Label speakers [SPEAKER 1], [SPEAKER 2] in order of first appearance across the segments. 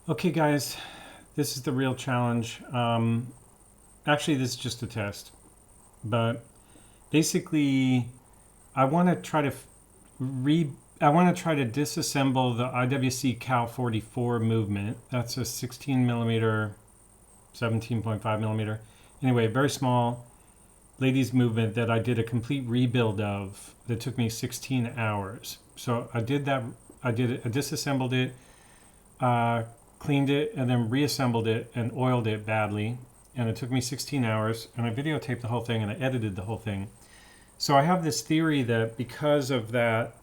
[SPEAKER 1] Okay, guys, this is the real challenge. Actually, this is just a test, but basically, I want to try to disassemble the IWC Cal 44 movement. That's a 16 millimeter, 17.5 millimeter. Anyway, very small ladies movement that I did a complete rebuild of that took me 16 hours. So I did that. I disassembled it, cleaned it, and then reassembled it and oiled it badly. And it took me 16 hours, and I videotaped the whole thing and I edited the whole thing. So I have this theory that because of that,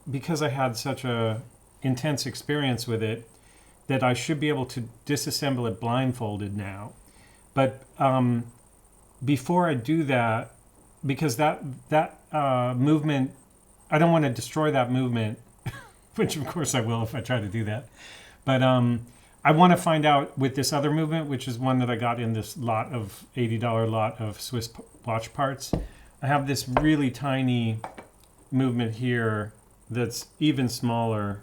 [SPEAKER 1] because I had such a intense experience with it, that I should be able to disassemble it blindfolded now. But before I do that, because that movement, I don't want to destroy that movement, which of course I will if I try to do that. But I want to find out with this other movement, which is one that I got in this lot of $80 lot of Swiss watch parts. I have this really tiny movement here that's even smaller,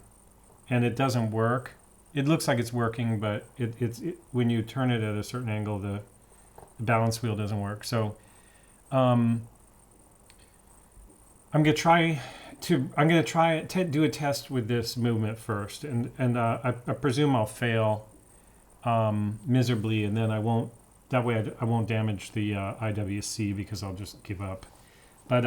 [SPEAKER 1] and it doesn't work. It looks like it's working, but when you turn it at a certain angle, the balance wheel doesn't work. So I'm gonna try to do a test with this movement first, and I presume I'll fail miserably, and then I won't. That way I won't damage the IWC because I'll just give up. But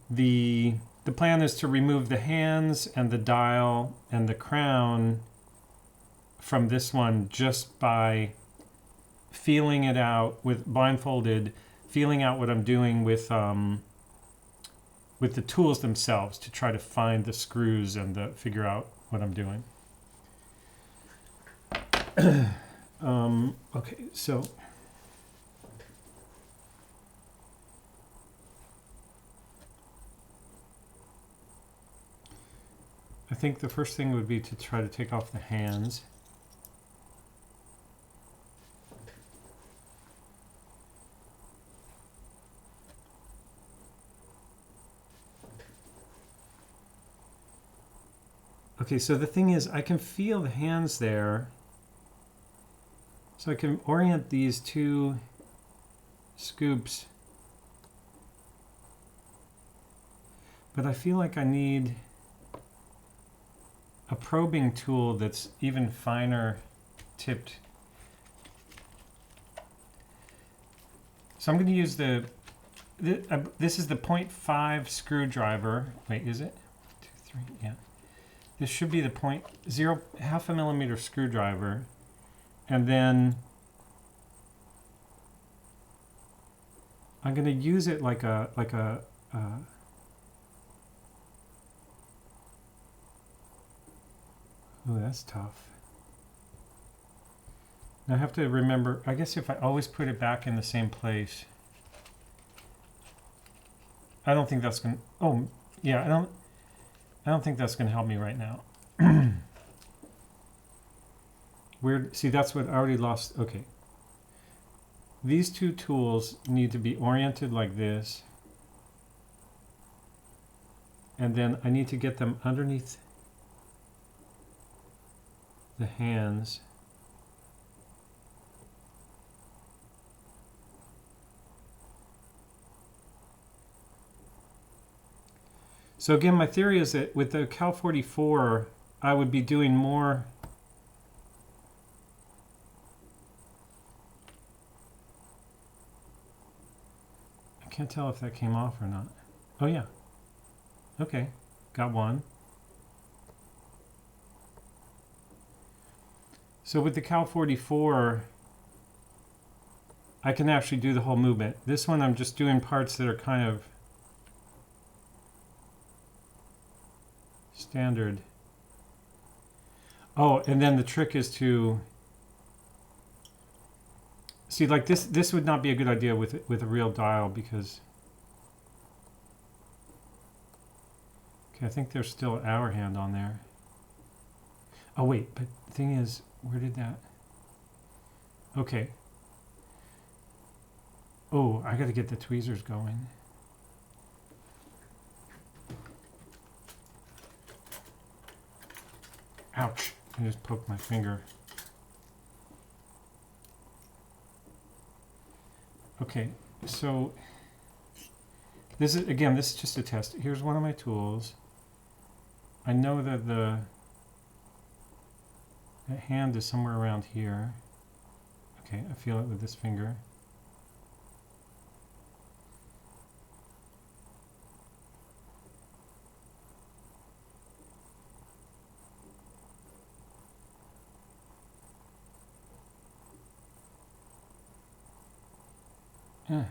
[SPEAKER 1] the plan is to remove the hands and the dial and the crown from this one just by feeling it out with blindfolded, feeling out what I'm doing with the tools themselves to try to find the screws and figure out what I'm doing. Okay, so I think the first thing would be to try to take off the hands. Okay, so the thing is, I can feel the hands there. So I can orient these two scoops. But I feel like I need a probing tool that's even finer tipped. So I'm going to use this is the 0.5 screwdriver. Wait, is it? 2, 3, yeah. This should be the half a millimeter screwdriver, and then I'm going to use it like a oh, that's tough. Now I have to remember, I guess if I always put it back in the same place, I don't think that's going to, oh, yeah, I don't think that's going to help me right now. Weird. See, that's what I already lost. Okay. These two tools need to be oriented like this. And then I need to get them underneath the hands. So again, my theory is that with the Cal 44, I would be doing more. I can't tell if that came off or not. Oh yeah. Okay, got one. So with the Cal 44, I can actually do the whole movement. This one I'm just doing parts that are kind of standard. Oh, and then the trick is to see, like this would not be a good idea with a real dial because okay, I think there's still an hour hand on there. Oh wait, but the thing is, where did that? Okay. Oh, I got to get the tweezers going. Ouch. I just poked my finger. Okay, so this is just a test. Here's one of my tools. I know that the hand is somewhere around here. Okay, I feel it with this finger. Yeah.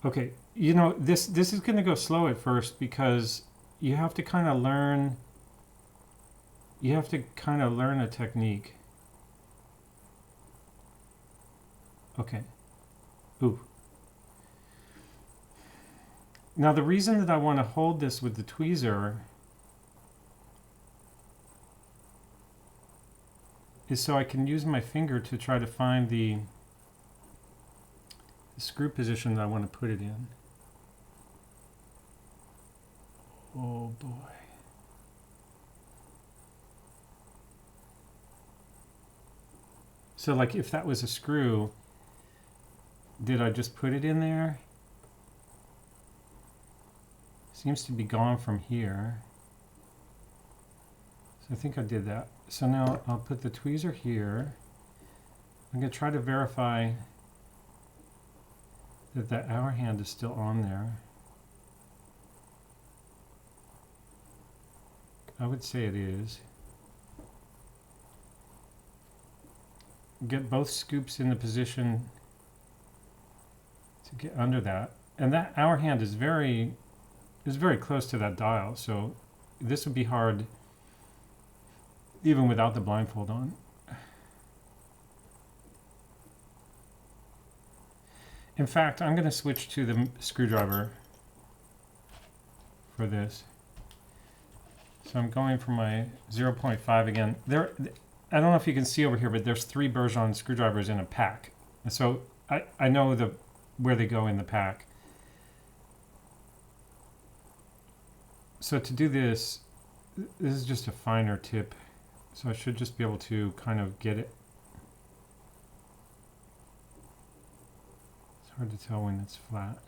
[SPEAKER 1] Okay, you know, this is going to go slow at first because you have to kind of learn a technique. Okay. Ooh. Now the reason that I want to hold this with the tweezer is so I can use my finger to try to find the screw position that I want to put it in. Oh boy. So like if that was a screw, did I just put it in there? Seems to be gone from here. So I think I did that. So now I'll put the tweezer here. I'm going to try to verify that that hour hand is still on there. I would say it is. Get both scoops in the position to get under that. And that hour hand is very close to that dial, so this would be hard even without the blindfold on. In fact, I'm going to switch to the screwdriver for this. So I'm going for my 0.5 again. I don't know if you can see over here, but there's 3 Bergeron screwdrivers in a pack. And so I know where they go in the pack. So to do this is just a finer tip. So I should just be able to kind of get it. It's hard to tell when it's flat.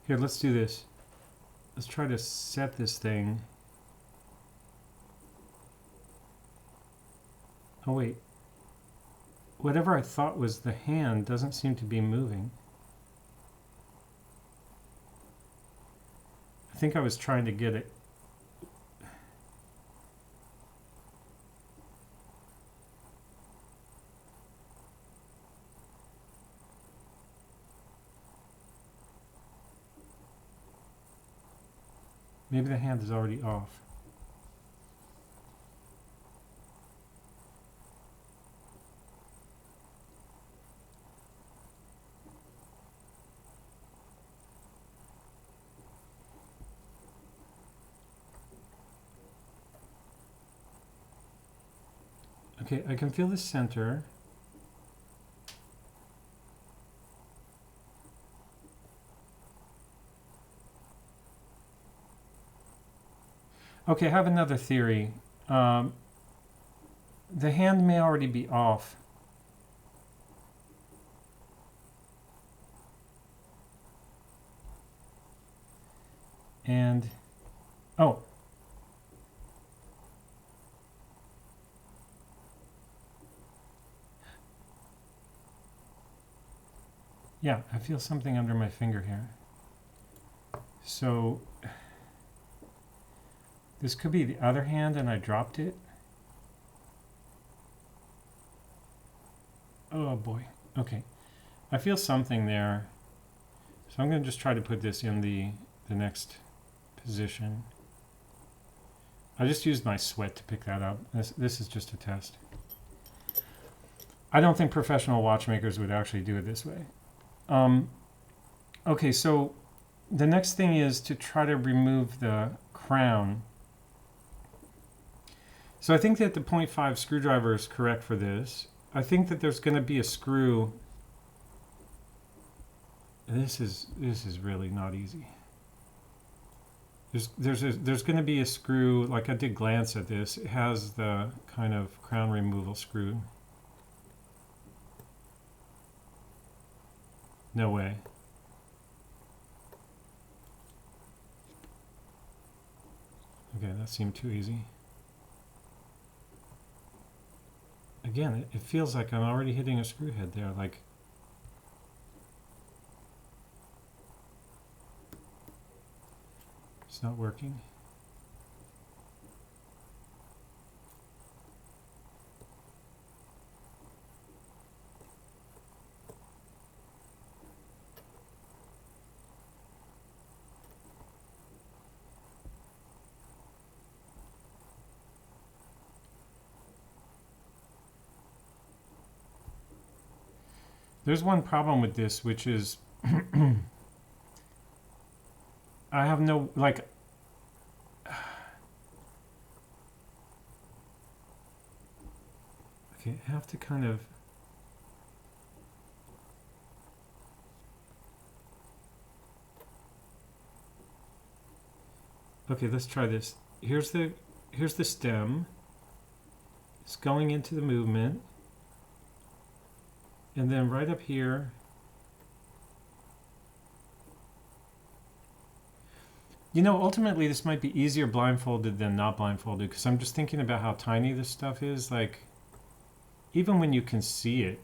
[SPEAKER 1] Here, let's do this. Let's try to set this thing. Oh wait. Whatever I thought was the hand doesn't seem to be moving. I think I was trying to get it. Maybe the hand is already off. Okay, I can feel the center. Okay, I have another theory. The hand may already be off. And, oh. Yeah, I feel something under my finger here. So this could be the other hand and I dropped it. Oh, Oh boy. Okay. I feel something there. So I'm going to just try to put this in the next position. I just used my sweat to pick that up. This is just a test. I don't think professional watchmakers would actually do it this way. Okay, so the next thing is to try to remove the crown. So I think that the 0.5 screwdriver is correct for this. I think that there's going to be a screw. This is really not easy. There's going to be a screw, like I did glance at this. It has the kind of crown removal screw. No way. Okay, that seemed too easy. Again, it feels like I'm already hitting a screw head there, like it's not working. There's one problem with this, which is I have no, like, okay, I have to kind of, okay, let's try this. Here's the stem. It's going into the movement. And then right up here, you know, ultimately this might be easier blindfolded than not blindfolded, because I'm just thinking about how tiny this stuff is. Like, even when you can see it,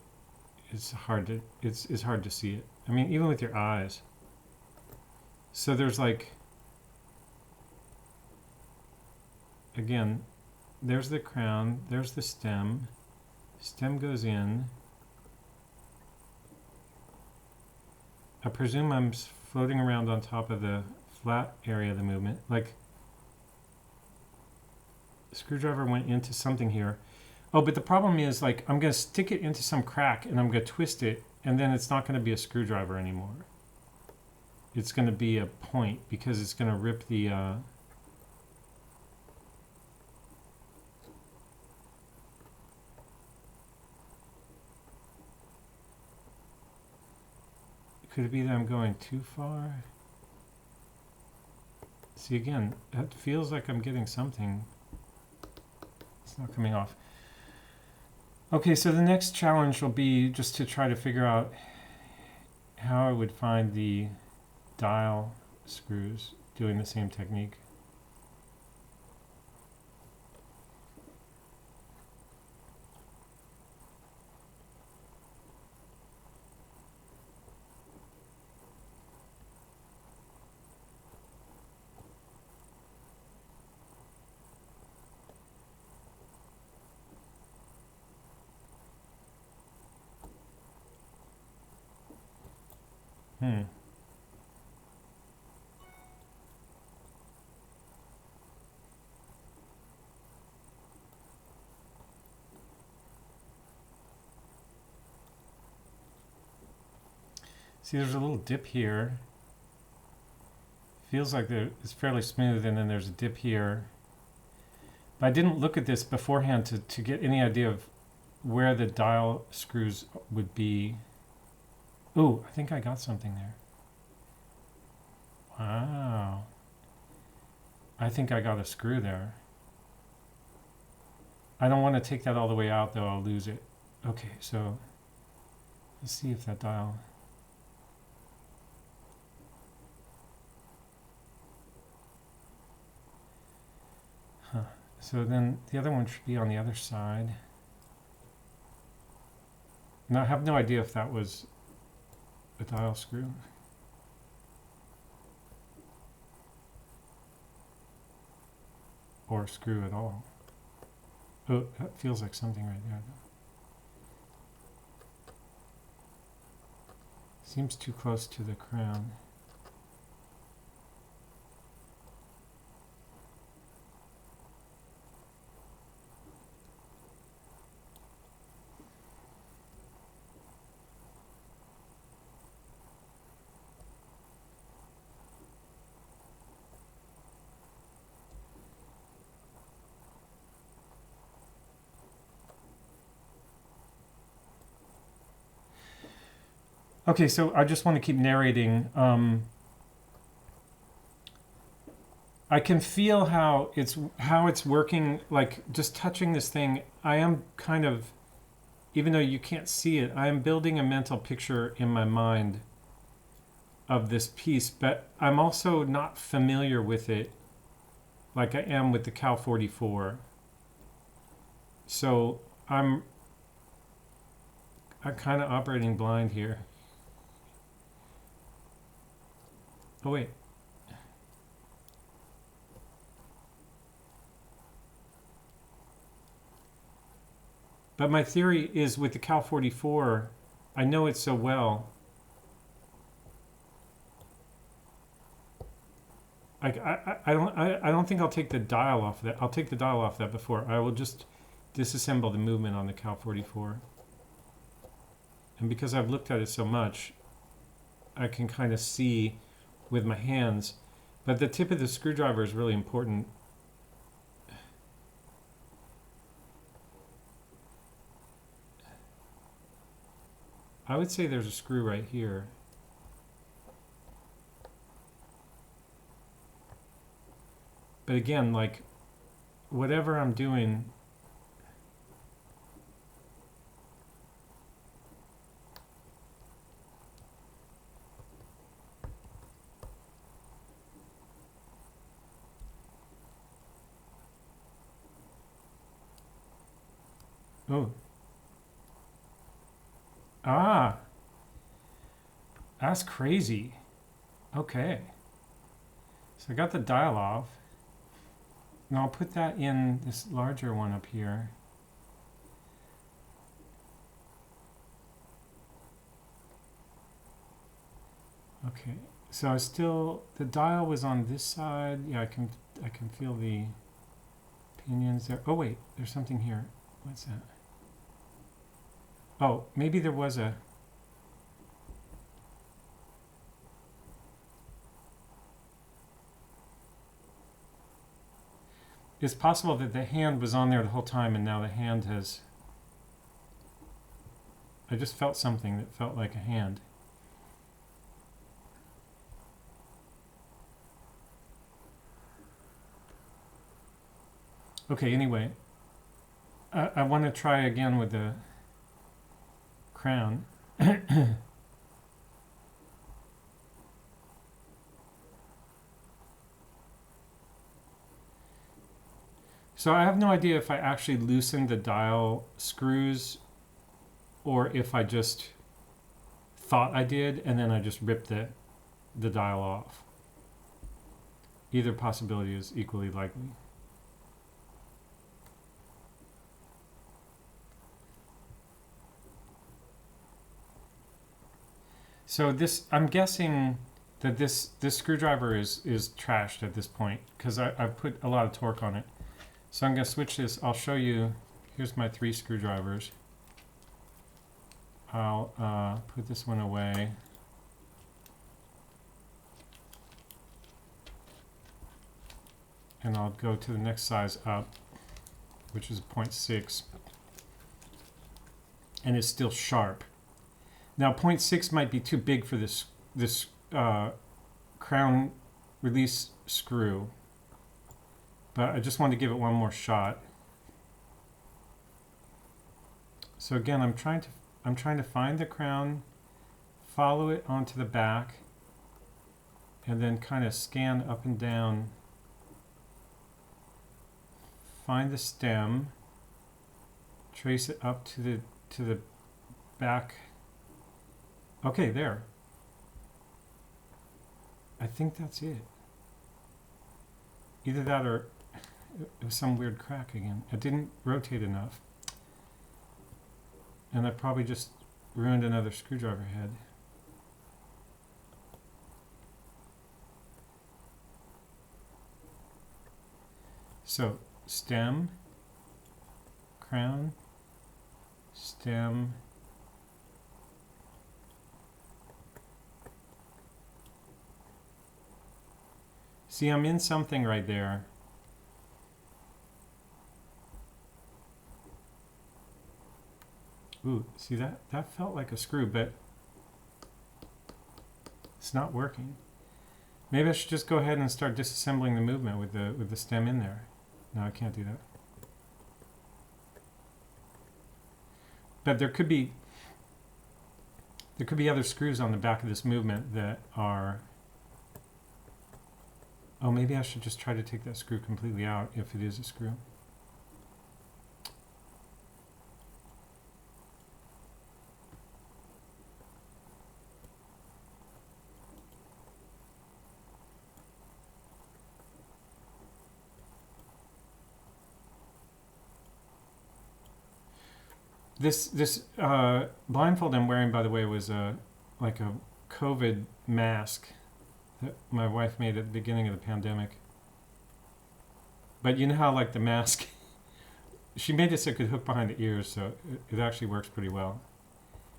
[SPEAKER 1] it's hard to see it. I mean, even with your eyes. So there's like, again, there's the crown, there's the stem. Stem goes in. I presume I'm floating around on top of the flat area of the movement. Like, the screwdriver went into something here. Oh, but the problem is, like, I'm going to stick it into some crack and I'm going to twist it, and then it's not going to be a screwdriver anymore. It's going to be a point, because it's going to rip the... Could it be that I'm going too far? See, again, that feels like I'm getting something. It's not coming off. Okay, so the next challenge will be just to try to figure out how I would find the dial screws doing the same technique. See, there's a little dip here. Feels like it's fairly smooth, and then there's a dip here. But I didn't look at this beforehand to get any idea of where the dial screws would be. Ooh, I think I got something there. Wow. I think I got a screw there. I don't want to take that all the way out, though. I'll lose it. Okay, so let's see if that dial... Huh. So then the other one should be on the other side. Now I have no idea if that was a dial screw. Or a screw at all. Oh, that feels like something right there, though. Seems too close to the crown. Okay, so I just want to keep narrating. I can feel how it's working. Like just touching this thing, I am kind of, even though you can't see it, I am building a mental picture in my mind of this piece. But I'm also not familiar with it, like I am with the Cal 44. So I'm kind of operating blind here. Oh wait. But my theory is with the Cal 44, I know it so well. I don't think I'll take the dial off that. I'll take the dial off that before. I will just disassemble the movement on the Cal 44. And because I've looked at it so much, I can kind of see with my hands, but the tip of the screwdriver is really important. I would say there's a screw right here. But again, like whatever I'm doing, oh. Ah. That's crazy. Okay. So I got the dial off. Now I'll put that in this larger one up here. Okay. So I still, the dial was on this side. Yeah, I can feel the pinions there. Oh wait, there's something here. What's that? Oh, maybe there was a... It's possible that the hand was on there the whole time and now the hand has... I just felt something that felt like a hand. Okay, anyway. I want to try again with the crown. So I have no idea if I actually loosened the dial screws or if I just thought I did and then I just ripped the dial off. Either possibility is equally likely. So this, I'm guessing that this screwdriver is trashed at this point because I've put a lot of torque on it. So I'm going to switch this. I'll show you. Here's my 3 screwdrivers. I'll put this one away. And I'll go to the next size up, which is 0.6. And it's still sharp. Now 0.6 might be too big for this crown release screw, but I just want to give it one more shot. So again, I'm trying to find the crown, follow it onto the back, and then kind of scan up and down. Find the stem, trace it up to the back. Okay, there. I think that's it. Either that or it was some weird crack again. I didn't rotate enough. And I probably just ruined another screwdriver head. So stem, crown, stem, see, I'm in something right there. Ooh, see that? That felt like a screw, but it's not working. Maybe I should just go ahead and start disassembling the movement with the stem in there. No, I can't do that. But there could be other screws on the back of this movement that are. Oh, maybe I should just try to take that screw completely out if it is a screw. This blindfold I'm wearing, by the way, was like a COVID mask that my wife made at the beginning of the pandemic. But you know how like the mask, she made it so it could hook behind the ears, so it actually works pretty well.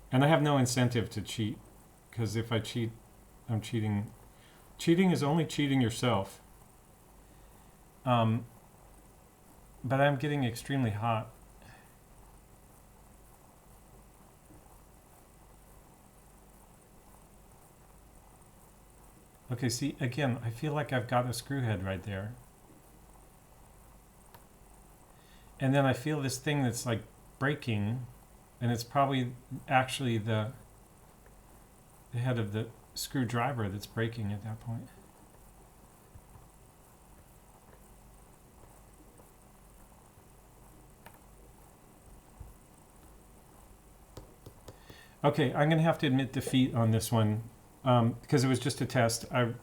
[SPEAKER 1] And I have no incentive to cheat, because if I cheat, I'm cheating. Cheating is only cheating yourself. But I'm getting extremely hot. Okay, see, again, I feel like I've got a screw head right there. And then I feel this thing that's like breaking, and it's probably actually the head of the screwdriver that's breaking at that point. Okay, I'm going to have to admit defeat on this one. Because it was just a test. I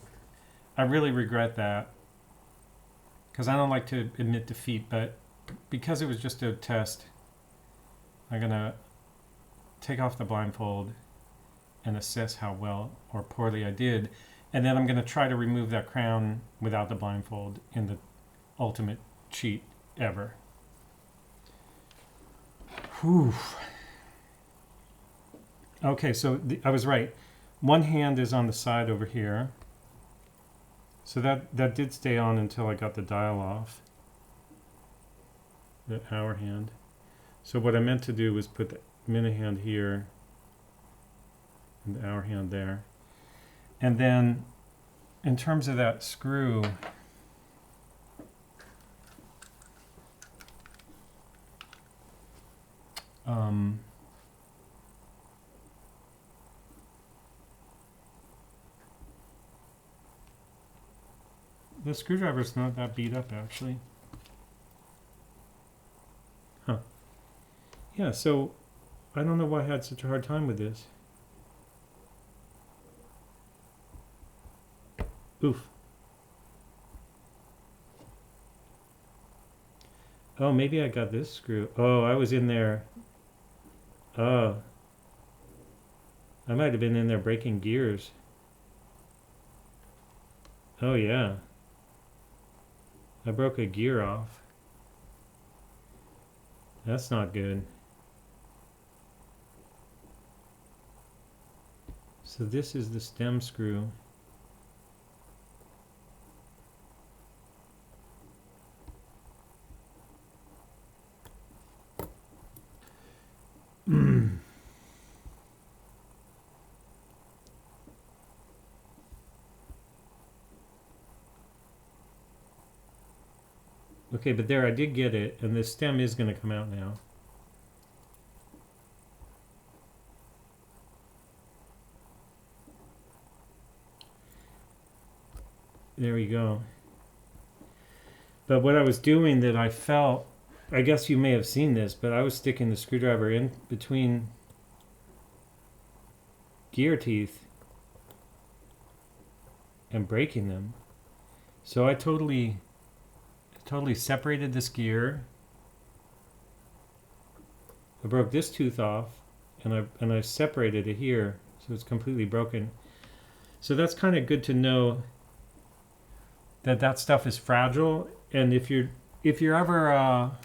[SPEAKER 1] really regret that, because I don't like to admit defeat, but because it was just a test, I'm going to take off the blindfold and assess how well or poorly I did, and then I'm going to try to remove that crown without the blindfold in the ultimate cheat ever. Whew. Okay, so I was right. One hand is on the side over here. So that did stay on until I got the dial off. The hour hand. So what I meant to do was put the minute hand here and the hour hand there. And then in terms of that screw, the screwdriver's not that beat up, actually. Huh. Yeah, so I don't know why I had such a hard time with this. Oof. Oh, maybe I got this screw. Oh, I was in there. Oh. I might have been in there breaking gears. Oh, yeah. I broke a gear off. That's not good. So this is the stem screw. Okay, but there I did get it, and the stem is going to come out now. There we go. But what I was doing that I felt, I guess you may have seen this, but I was sticking the screwdriver in between gear teeth and breaking them. So I totally separated this gear. I broke this tooth off, and I separated it here, so it's completely broken. So that's kind of good to know that that stuff is fragile, and if you're if you're ever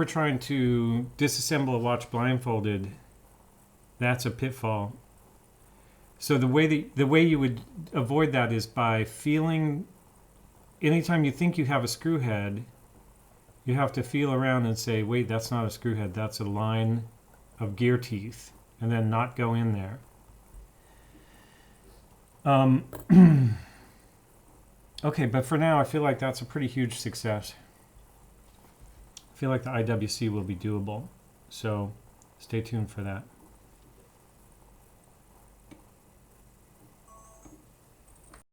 [SPEAKER 1] trying to disassemble a watch blindfolded, that's a pitfall. So the way you would avoid that is by feeling. Anytime you think you have a screw head, you have to feel around and say, wait, that's not a screw head, that's a line of gear teeth, and then not go in there. Okay, but for now, I feel like that's a pretty huge success. I feel like the IWC will be doable, so stay tuned for that.